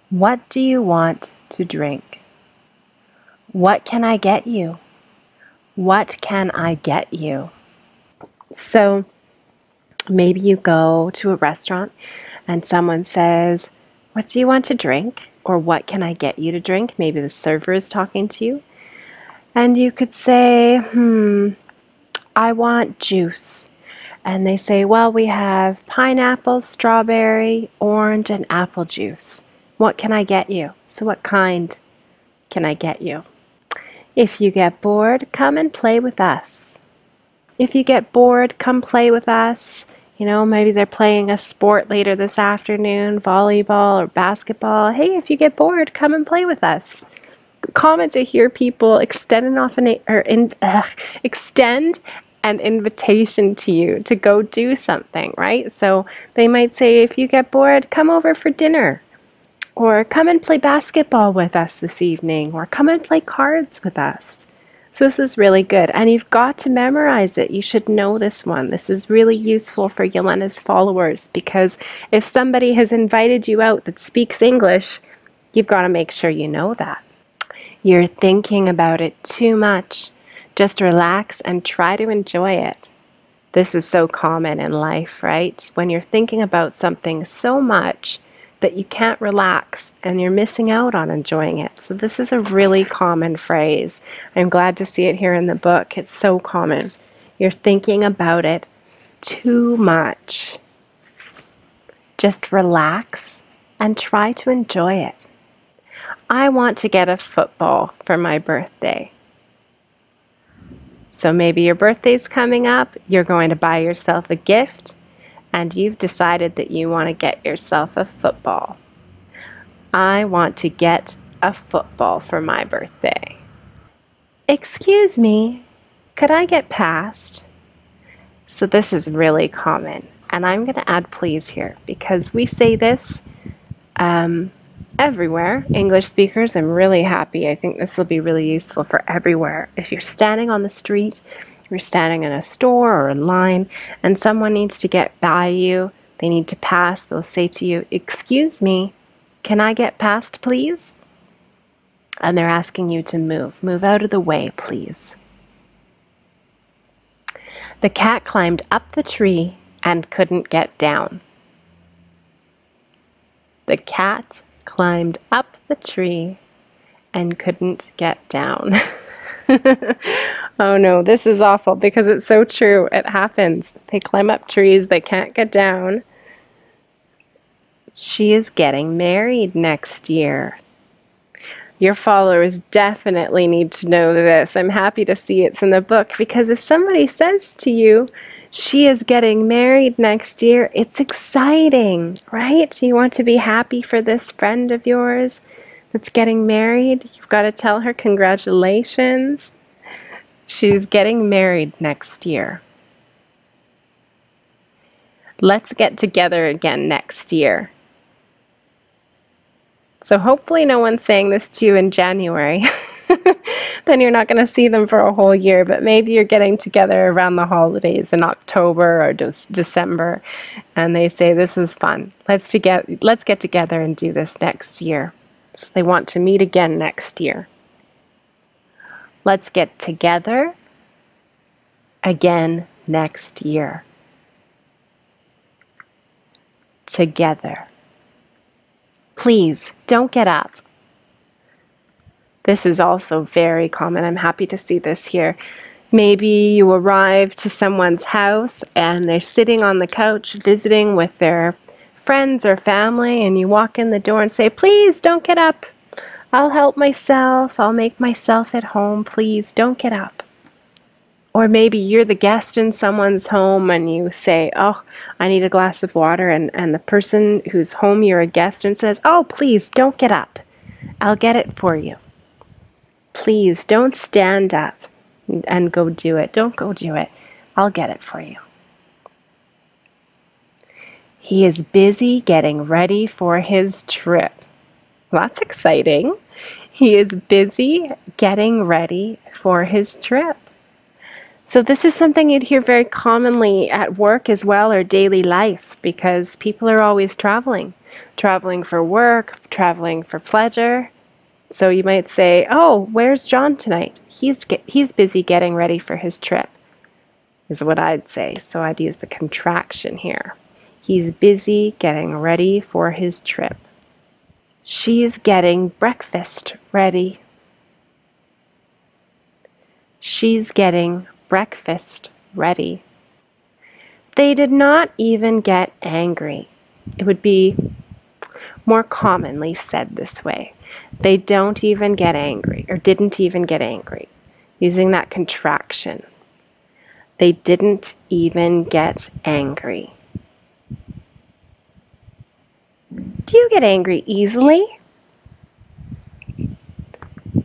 What do you want to drink? What can I get you? What can I get you? So maybe you go to a restaurant and someone says, what do you want to drink? Or what can I get you to drink? Maybe the server is talking to you. And you could say, I want juice. And they say, well, we have pineapple, strawberry, orange, and apple juice. What can I get you? So what kind can I get you? If you get bored, come and play with us. If you get bored, come play with us. You know, maybe they're playing a sport later this afternoon, volleyball or basketball. Hey, if you get bored, come and play with us. Common to hear people extend an invitation to you to go do something, right? So they might say, if you get bored, come over for dinner. Or come and play basketball with us this evening. Or come and play cards with us. So this is really good. And you've got to memorize it. You should know this one. This is really useful for Yelena's followers, because if somebody has invited you out that speaks English, you've got to make sure you know that. You're thinking about it too much. Just relax and try to enjoy it. This is so common in life, right? When you're thinking about something so much that you can't relax and you're missing out on enjoying it. So this is a really common phrase. I'm glad to see it here in the book. It's so common. You're thinking about it too much. Just relax and try to enjoy it. I want to get a football for my birthday. So maybe your birthday's coming up, you're going to buy yourself a gift, and you've decided that you want to get yourself a football. I want to get a football for my birthday. Excuse me, could I get past? So this is really common, and I'm going to add please here because we say this everywhere. English speakers, I'm really happy. I think this will be really useful for everywhere. If you're standing on the street, you're standing in a store or in line, and someone needs to get by you, they need to pass, they'll say to you, excuse me, can I get past, please? And they're asking you to move. Move out of the way, please. The cat climbed up the tree and couldn't get down. The cat climbed up the tree and couldn't get down. Oh no, this is awful because it's so true. It happens. They climb up trees, they can't get down. She is getting married next year. Your followers definitely need to know this. I'm happy to see it's in the book, because if somebody says to you, she is getting married next year, it's exciting, right? You want to be happy for this friend of yours that's getting married. You've got to tell her congratulations. She's getting married next year. Let's get together again next year. So hopefully no one's saying this to you in January. Then you're not going to see them for a whole year, but maybe you're getting together around the holidays in October or December, and they say, this is fun. Let's get together and do this next year. So they want to meet again next year. Let's get together again next year. Together. Please, don't get up. This is also very common. I'm happy to see this here. Maybe you arrive to someone's house and they're sitting on the couch visiting with their friends or family, and you walk in the door and say, please don't get up. I'll help myself. I'll make myself at home. Please don't get up. Or maybe you're the guest in someone's home and you say, oh, I need a glass of water, and the person whose home you're a guest in says, oh, please don't get up. I'll get it for you. Please don't stand up and go do it. Don't go do it. I'll get it for you. He is busy getting ready for his trip. Well, that's exciting. He is busy getting ready for his trip. So this is something you'd hear very commonly at work as well, or daily life, because people are always traveling. traveling for work, traveling for pleasure. So you might say, oh, where's John tonight? He's busy getting ready for his trip, is what I'd say. So I'd use the contraction here. He's busy getting ready for his trip. She's getting breakfast ready. She's getting breakfast ready. They did not even get angry. It would be more commonly said this way. They don't even get angry, or didn't even get angry, using that contraction. They didn't even get angry. Do you get angry easily?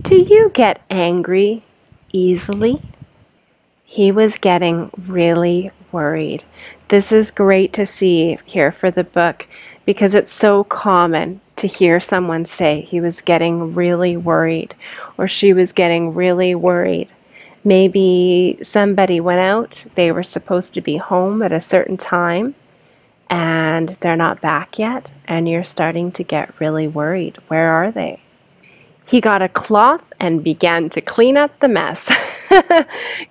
Do you get angry easily? He was getting really worried. This is great to see here for the book because it's so common to hear someone say he was getting really worried or she was getting really worried. Maybe somebody went out, they were supposed to be home at a certain time and they're not back yet and you're starting to get really worried. Where are they? He got a cloth and began to clean up the mess.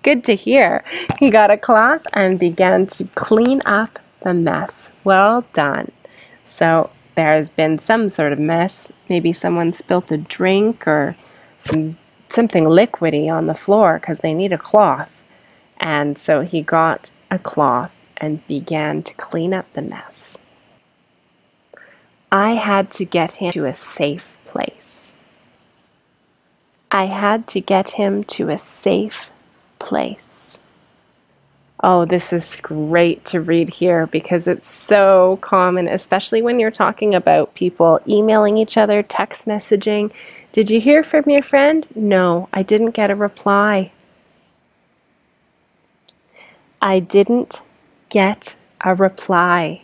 Good to hear. He got a cloth and began to clean up the mess. Well done. So there's been some sort of mess. Maybe someone spilt a drink or something liquidy on the floor because they need a cloth. And so he got a cloth and began to clean up the mess. I had to get him to a safe place. I had to get him to a safe place. Oh, this is great to read here because it's so common, especially when you're talking about people emailing each other, text messaging. Did you hear from your friend? No, I didn't get a reply. I didn't get a reply.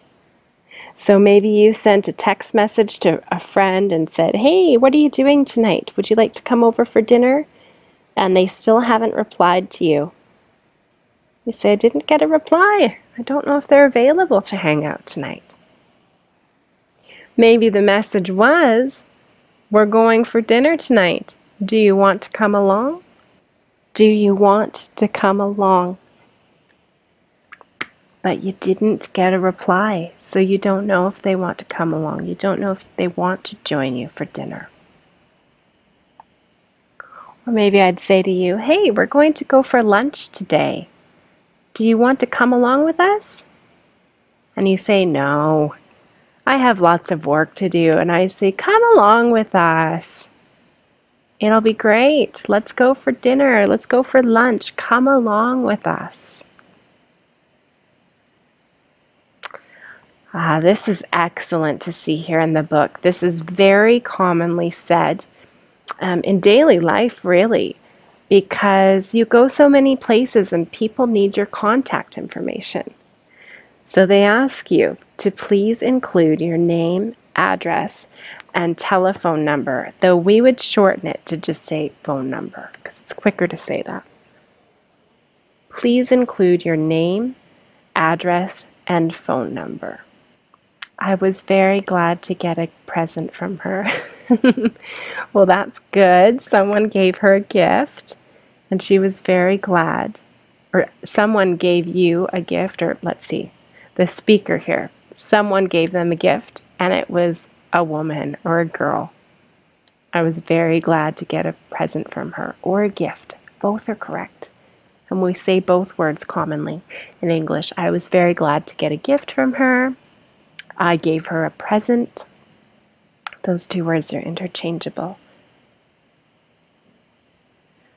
So maybe you sent a text message to a friend and said, hey, what are you doing tonight? Would you like to come over for dinner? And they still haven't replied to you. You say, I didn't get a reply. I don't know if they're available to hang out tonight. Maybe the message was, we're going for dinner tonight. Do you want to come along? Do you want to come along? But you didn't get a reply, so you don't know if they want to come along. You don't know if they want to join you for dinner. Or maybe I'd say to you, hey, we're going to go for lunch today. Do you want to come along with us? And you say, no, I have lots of work to do. And I say, come along with us. It'll be great. Let's go for dinner. Let's go for lunch. Come along with us. This is excellent to see here in the book. This is very commonly said in daily life, really, because you go so many places and people need your contact information. So they ask you to please include your name, address, and telephone number, though we would shorten it to just say phone number because it's quicker to say that. Please include your name, address, and phone number. I was very glad to get a present from her. Well, that's good. Someone gave her a gift, and she was very glad. Or someone gave you a gift, or let's see, the speaker here. Someone gave them a gift, and it was a woman or a girl. I was very glad to get a present from her, or a gift. Both are correct. And we say both words commonly in English. I was very glad to get a gift from her. I gave her a present. Those two words are interchangeable.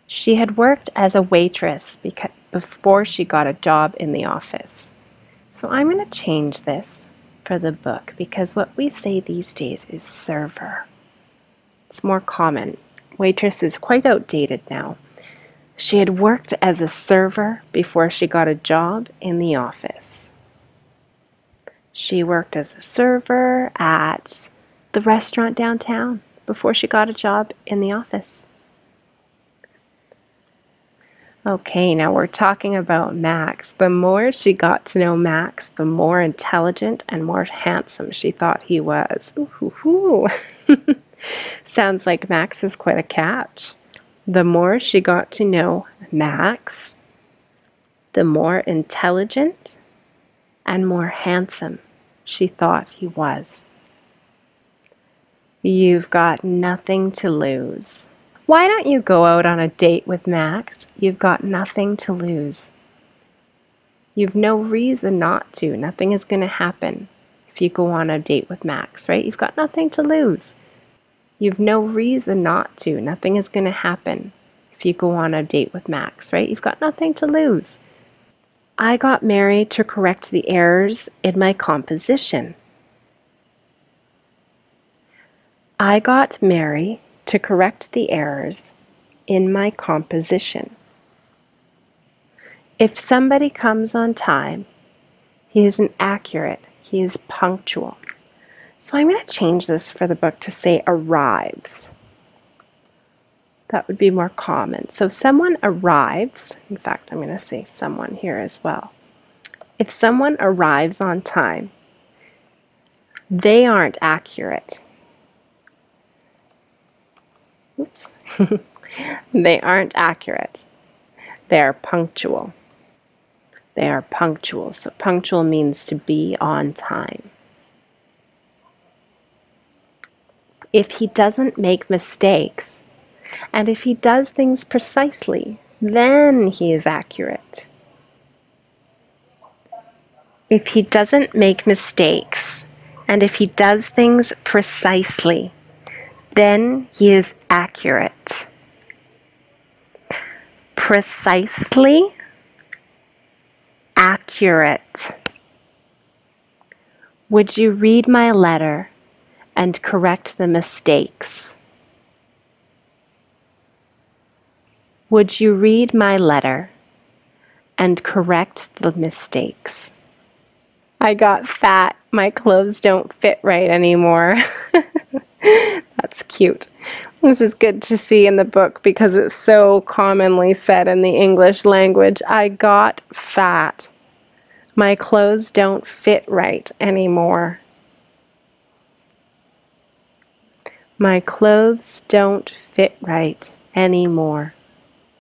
She had worked as a waitress before she got a job in the office. So I'm going to change this for the book because what we say these days is server. It's more common. Waitress is quite outdated now. She had worked as a server before she got a job in the office. She worked as a server at the restaurant downtown before she got a job in the office. Okay, now we're talking about Max. The more she got to know Max, the more intelligent and more handsome she thought he was. Ooh. Sounds like Max is quite a catch. The more she got to know Max, the more intelligent and more handsome she thought he was. You've got nothing to lose. Why don't you go out on a date with Max? You've got nothing to lose. You've no reason not to. Nothing is going to happen if you go on a date with Max, right? You've got nothing to lose. You've no reason not to. Nothing is going to happen if you go on a date with Max, right? You've got nothing to lose. I got married to correct the errors in my composition. I got married to correct the errors in my composition. If somebody comes on time, he isn't accurate, he is punctual. So I'm going to change this for the book to say arrives. That would be more common. So someone arrives, in fact, I'm going to say someone here as well. If someone arrives on time, they aren't accurate. Oops. They aren't accurate. They are punctual. They are punctual. So punctual means to be on time. If he doesn't make mistakes, and if he does things precisely, then he is accurate. If he doesn't make mistakes, and if he does things precisely, then he is accurate. Precisely, accurate. Would you read my letter and correct the mistakes? Would you read my letter and correct the mistakes? I got fat. My clothes don't fit right anymore. That's cute. This is good to see in the book because it's so commonly said in the English language. I got fat. My clothes don't fit right anymore. My clothes don't fit right anymore.